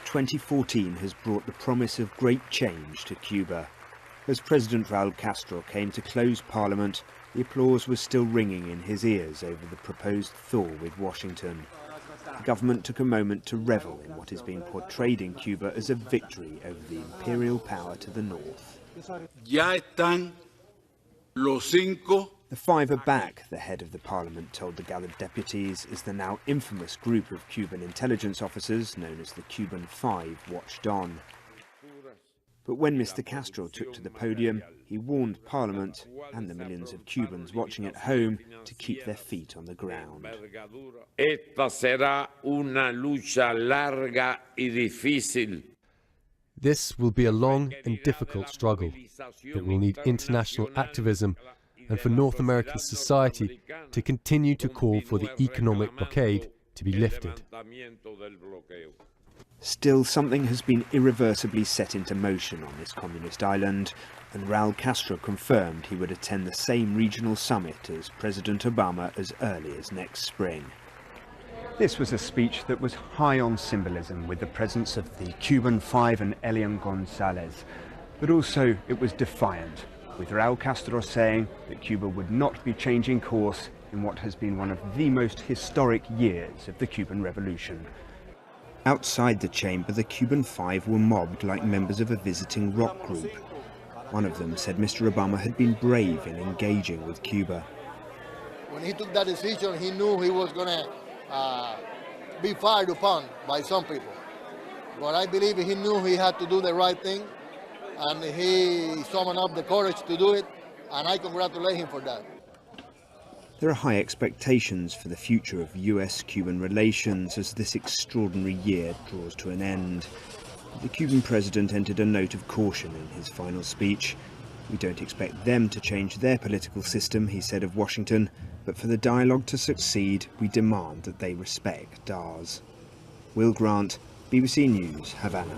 2014 has brought the promise of great change to Cuba. As President Raul Castro came to close Parliament, the applause was still ringing in his ears over the proposed thaw with Washington. The government took a moment to revel in what is being portrayed in Cuba as a victory over the imperial power to the north. Ya están los cinco. The five are back, the head of the parliament told the gathered deputies, as the now infamous group of Cuban intelligence officers, known as the Cuban Five, watched on. But when Mr. Castro took to the podium, he warned Parliament and the millions of Cubans watching at home to keep their feet on the ground. Esta será una lucha larga y difícil. This will be a long and difficult struggle. It will need international activism and for North American society to continue to call for the economic blockade to be lifted. Still, something has been irreversibly set into motion on this communist island, and Raul Castro confirmed he would attend the same regional summit as President Obama as early as next spring. This was a speech that was high on symbolism, with the presence of the Cuban Five and Elian Gonzalez, but also it was defiant, with Raul Castro saying that Cuba would not be changing course in what has been one of the most historic years of the Cuban Revolution. Outside the chamber, the Cuban Five were mobbed like members of a visiting rock group. One of them said Mr. Obama had been brave in engaging with Cuba. When he took that decision, he knew he was going to be fired upon by some people. But I believe he knew he had to do the right thing, and he summoned up the courage to do it, and I congratulate him for that. There are high expectations for the future of US-Cuban relations as this extraordinary year draws to an end. The Cuban president entered a note of caution in his final speech. "We don't expect them to change their political system," he said of Washington, "but for the dialogue to succeed, we demand that they respect ours." Will Grant, BBC News, Havana.